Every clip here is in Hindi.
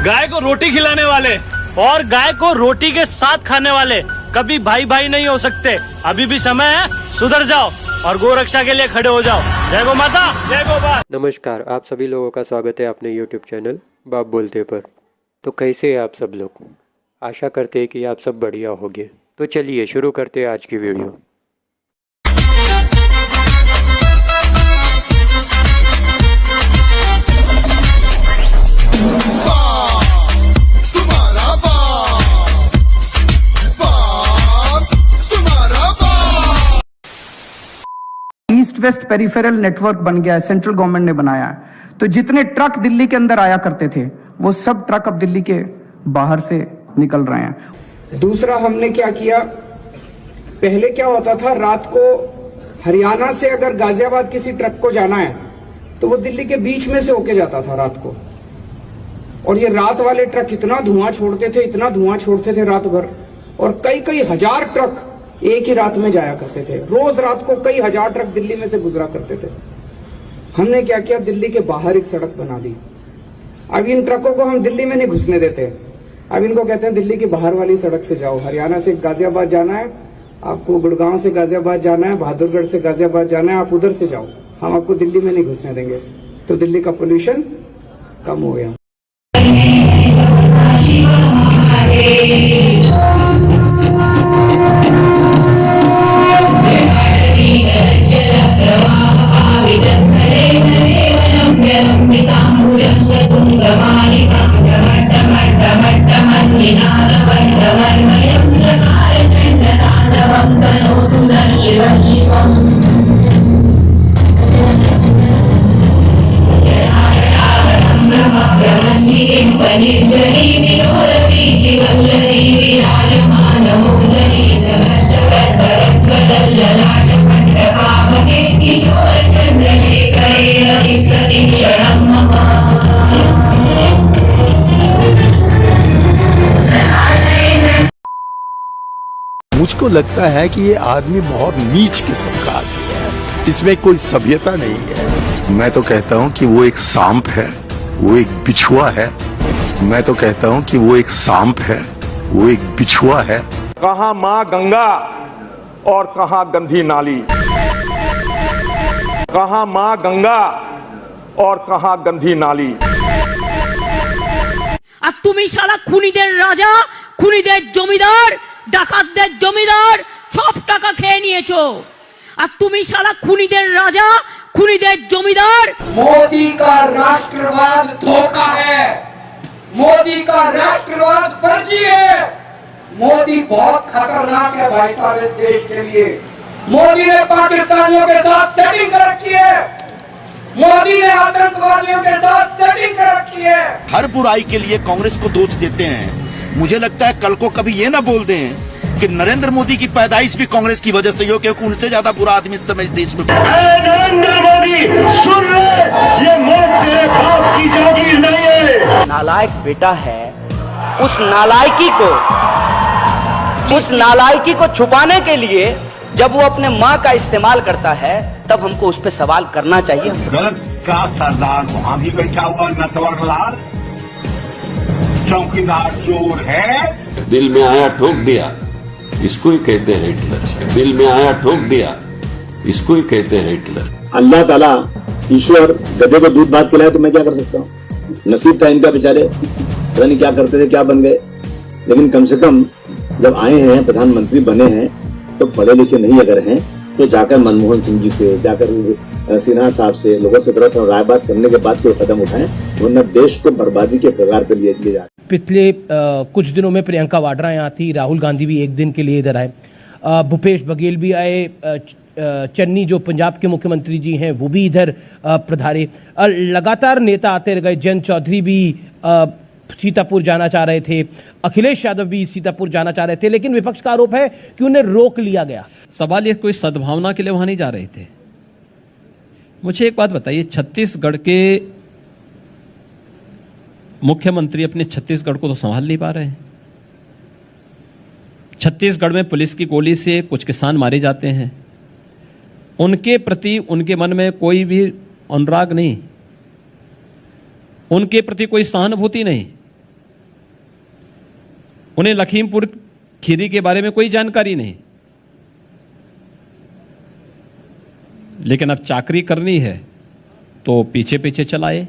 गाय को रोटी खिलाने वाले और गाय को रोटी के साथ खाने वाले कभी भाई भाई नहीं हो सकते। अभी भी समय है, सुधर जाओ और गौ रक्षा के लिए खड़े हो जाओ। जय गौ माता, जय गोपाल। नमस्कार, आप सभी लोगों का स्वागत है अपने YouTube चैनल बाप बोलते पर। तो कैसे हैं आप सब लोग? आशा करते हैं कि आप सब बढ़िया होंगे। तो चलिए शुरू करते हैं आज की video. East west peripheral network बन गया है, सेंट्रल गवर्नमेंट ने बनाया है। तो जितने ट्रक दिल्ली के अंदर आया करते थे वो सब ट्रक अब दिल्ली के बाहर से निकल रहे हैं। दूसरा हमने क्या किया, पहले क्या होता था, रात को हरियाणा से अगर गाजियाबाद किसी ट्रक को जाना है तो वो दिल्ली के बीच में से होके जाता था रात को। और ये रात वाले ट्रक इतना धुआं छोड़ते थे, इतना धुआं छोड़ते थे रात भर, और कई कई हजार ट्रक एक ही रात में जाया करते थे। रोज रात को कई हजार ट्रक दिल्ली में से गुजरा करते थे। हमने क्या किया, दिल्ली के बाहर एक सड़क बना दी। अब इन ट्रकों को हम दिल्ली में नहीं घुसने देते। अब इनको कहते हैं दिल्ली की बाहर वाली सड़क से जाओ। हरियाणा से गाजियाबाद जाना है आपको, गुड़गांव से गाजियाबाद जाना है, बहादुरगढ़ से गाजियाबाद जाना है, आप उधर से जाओ, हम आपको दिल्ली में नहीं घुसने देंगे। तो दिल्ली का पोल्यूशन कम हो गया। मुझको लगता है कि ये आदमी बहुत नीच किस्म का आदमी है, इसमें कोई सभ्यता नहीं है। मैं तो कहता हूँ कि वो एक सांप है, वो एक बिछुआ है। मैं तो कहता हूँ कि वो एक सांप है, वो एक बिछुआ है। कहाँ माँ गंगा और कहाँ गंदी नाली, कहाँ माँ गंगा और कहाँ गंदी नाली। আর তুমি শালা খুনিদের রাজা, খুনিদের জমিদার, ডাকাতদের জমিদার, সব টাকা খেয়ে নিয়েছো। আর তুমি শালা খুনিদের রাজা, খুনিদের জমিদার। मोदी का राष्ट्रवाद धोखा है, मोदी का राष्ट्रवाद फर्जी है। मोदी बहुत खतरनाक है भाई साहब इस देश के लिए। मोदी ने पाकिस्तानियों के साथ सेटिंग कर रखी है, मोदी ने आतंकवादियों के साथ सेटिंग कर रखी है। हर बुराई के लिए कांग्रेस को दोष देते हैं। मुझे लगता है कल को कभी ये ना बोल दें कि नरेंद्र मोदी की पैदाइश भी कांग्रेस की वजह से हो, क्योंकि उनसे ज्यादा बुरा आदमी इस समय देश में। नरेंद्र मोदी सुन ले, ये मुल्क तेरे बाप की जागीर नहीं है। नालायक बेटा है, उस नालायकी को छुपाने के लिए जब वो अपने माँ का इस्तेमाल करता है तब हमको उस पर सवाल करना चाहिए। गलत का सरदार वहाँ भी बैठा हुआ नटवर लाल, चौकीदार चोर है। दिल में आया ठोक दिया, इसको ही कहते हैं हिटलर। दिल में आया ठोक दिया, इसको ही कहते हैं हिटलर। अल्लाह ताला ईश्वर गधे को दूध भात खिलाए तो मैं क्या कर सकता हूँ? नसीब था इनका, बेचारे पता नहीं क्या करते थे, क्या बन गए। लेकिन कम से कम जब आए हैं, प्रधानमंत्री बने हैं, तो पढ़े लिखे नहीं अगर हैं तो जाकर मनमोहन सिंह जी से, जाकर सिन्हा साहब से, लोगों से तरह राय बात करने के बाद कोई कदम उठाएं, वरना देश को बर्बादी के कगार पर लिए जा। पिछले कुछ दिनों में प्रियंका वाड्रा यहाँ थी, राहुल गांधी भी एक दिन के लिए इधर आए, भूपेश बघेल भी आए, चन्नी जो पंजाब के मुख्यमंत्री जी हैं वो भी इधर पधारे। लगातार नेता आते गए। जयंत चौधरी भी सीतापुर जाना चाह रहे थे, अखिलेश यादव भी सीतापुर जाना चाह रहे थे, लेकिन विपक्ष का आरोप है कि उन्हें रोक लिया गया। सवाल ये कोई सद्भावना के लिए वहां नहीं जा रहे थे। मुझे एक बात बताइए, छत्तीसगढ़ के मुख्यमंत्री अपने छत्तीसगढ़ को तो संभाल नहीं पा रहे हैं। छत्तीसगढ़ में पुलिस की गोली से कुछ किसान मारे जाते हैं, उनके प्रति उनके मन में कोई भी अनुराग नहीं, उनके प्रति कोई सहानुभूति नहीं। उन्हें लखीमपुर खीरी के बारे में कोई जानकारी नहीं, लेकिन अब चाकरी करनी है तो पीछे पीछे चलाए।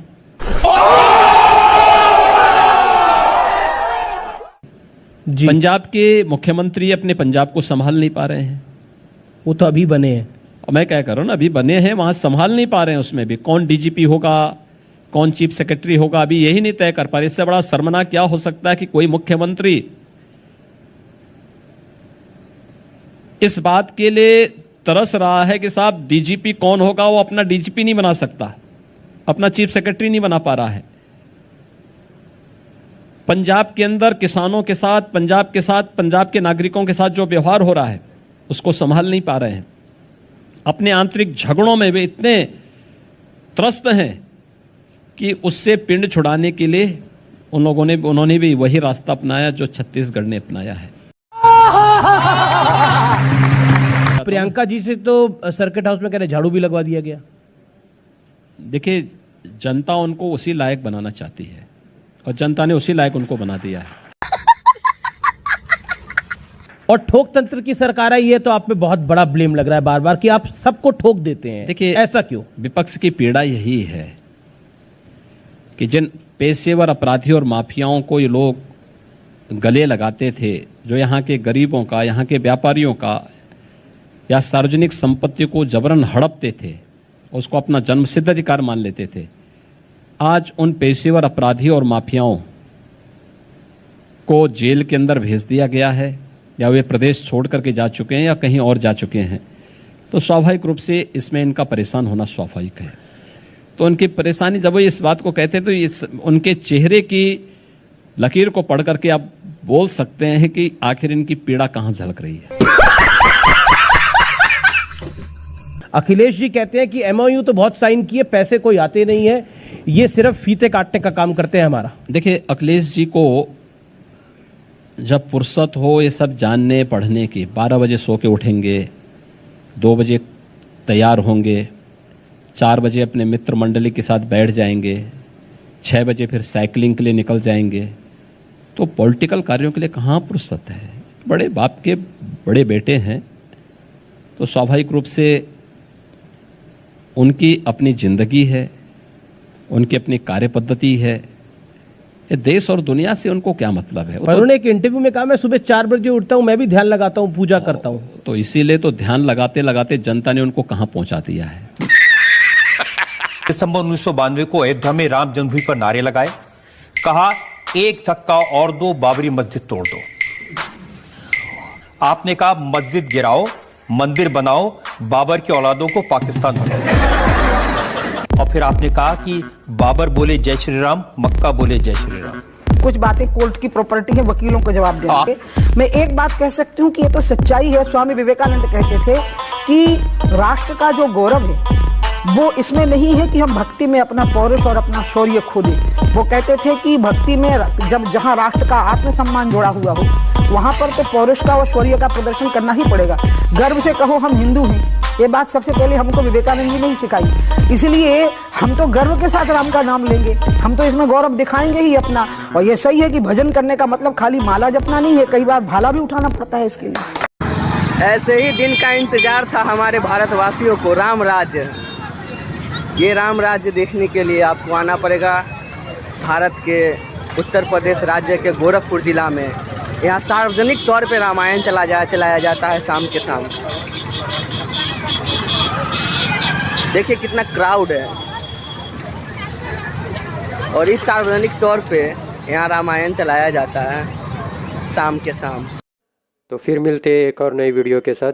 पंजाब के मुख्यमंत्री अपने पंजाब को संभाल नहीं पा रहे हैं। वो तो अभी बने हैं। मैं क्या कर रहा हूं ना, अभी बने हैं, वहां संभाल नहीं पा रहे हैं। उसमें भी कौन डीजीपी होगा, कौन चीफ सेक्रेटरी होगा, अभी यही नहीं तय कर पा रहे। इससे बड़ा शर्मनाक क्या हो सकता है कि कोई मुख्यमंत्री इस बात के लिए तरस रहा है कि साहब डीजीपी कौन होगा, वो अपना डीजीपी नहीं बना सकता, अपना चीफ सेक्रेटरी नहीं बना पा रहा है। पंजाब के अंदर किसानों के साथ, पंजाब के नागरिकों के साथ जो व्यवहार हो रहा है उसको संभाल नहीं पा रहे हैं। अपने आंतरिक झगड़ों में वे इतने त्रस्त हैं कि उससे पिंड छुड़ाने के लिए उन्होंने भी वही रास्ता अपनाया जो छत्तीसगढ़ ने अपनाया है। प्रियंका जी से तो सर्किट हाउस में कह रहे झाड़ू भी लगवा दिया गया। देखिए, जनता उनको उसी लायक बनाना चाहती है और जनता ने उसी लायक उनको बना दिया है। और ठोक तंत्र की सरकार आई है तो आप पे बहुत बड़ा ब्लेम लग रहा है बार बार कि आप सबको ठोक देते हैं। देखिए, ऐसा क्यों? विपक्ष की पीड़ा यही है कि जिन पेशेवर अपराधियों और माफियाओं को ये लोग गले लगाते थे, जो यहाँ के गरीबों का, यहाँ के व्यापारियों का या सार्वजनिक संपत्ति को जबरन हड़पते थे, उसको अपना जन्मसिद्ध अधिकार मान लेते थे, आज उन पेशेवर अपराधियों और माफियाओं को जेल के अंदर भेज दिया गया है या वे प्रदेश छोड़ करके जा चुके हैं या कहीं और जा चुके हैं। तो स्वाभाविक रूप से इसमें इनका परेशान होना स्वाभाविक है। तो उनकी परेशानी जब वो इस बात को कहते हैं तो उनके चेहरे की लकीर को पढ़ करके आप बोल सकते हैं कि आखिर इनकी पीड़ा कहां झलक रही है। अखिलेश जी कहते हैं कि एमओयू तो बहुत साइन किए, पैसे कोई आते नहीं है, ये सिर्फ फीते काटने का काम करते हैं हमारा। देखिए, अखिलेश जी को जब फुर्सत हो ये सब जानने पढ़ने की, 12 बजे सो के उठेंगे, 2 बजे तैयार होंगे, 4 बजे अपने मित्र मंडली के साथ बैठ जाएंगे, 6 बजे फिर साइकिलिंग के लिए निकल जाएंगे। तो पॉलिटिकल कार्यों के लिए कहाँ फुर्सत है? बड़े बाप के बड़े बेटे हैं, तो स्वाभाविक रूप से उनकी अपनी जिंदगी है, उनकी अपनी कार्य पद्धति है। ये देश और दुनिया से उनको क्या मतलब है? पर उन्होंने एक इंटरव्यू में कहा मैं सुबह 4 बजे उठता हूं, मैं भी ध्यान लगाता हूं, पूजा करता हूं। तो इसीलिए तो ध्यान लगाते लगाते जनता ने उनको कहां पहुंचा दिया है। दिसंबर 1992 को अयोध्या में राम जन्मभूमि पर नारे लगाए, कहा एक धक्का और दो, बाबरी मस्जिद तोड़ दो। आपने कहा मस्जिद गिराओ, मंदिर बनाओ, बाबर की औलादों को पाकिस्तान बनाओ। और फिर आपने कहा कि बाबर बोले जय श्री राम, मक्का बोले जय श्री राम। कुछ बातें कोर्ट की प्रॉपर्टी है, वकीलों को जवाब देंगे। मैं एक बात कह सकती हूँ कि ये तो सच्चाई है। स्वामी विवेकानंद कहते थे कि राष्ट्र का जो गौरव है वो इसमें नहीं है कि हम भक्ति में अपना पौरुष और अपना शौर्य खो दें। वो कहते थे कि भक्ति में जब जहाँ राष्ट्र का आत्मसम्मान जुड़ा हुआ हो वहां पर तो पौरुष का और शौर्य का प्रदर्शन करना ही पड़ेगा। गर्व से कहो हम हिंदू हैं, ये बात सबसे पहले हमको विवेकानंद जी ने ही सिखाई। इसलिए हम तो गर्व के साथ राम का नाम लेंगे, हम तो इसमें गौरव दिखाएंगे ही अपना। और ये सही है कि भजन करने का मतलब खाली माला जपना नहीं है, कई बार भाला भी उठाना पड़ता है इसके लिए। ऐसे ही दिन का इंतजार था हमारे भारतवासियों को, राम राज्य। ये राम राज्य देखने के लिए आपको आना पड़ेगा भारत के उत्तर प्रदेश राज्य के गोरखपुर जिला में। यहाँ सार्वजनिक तौर पे रामायण चलाया जाता है शाम के शाम। देखिए कितना क्राउड है, और इस सार्वजनिक तौर पे यहाँ रामायण चलाया जाता है शाम के शाम। तो फिर मिलते हैं एक और नई वीडियो के साथ।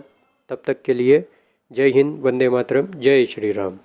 तब तक के लिए जय हिंद, वंदे मातरम, जय श्री राम।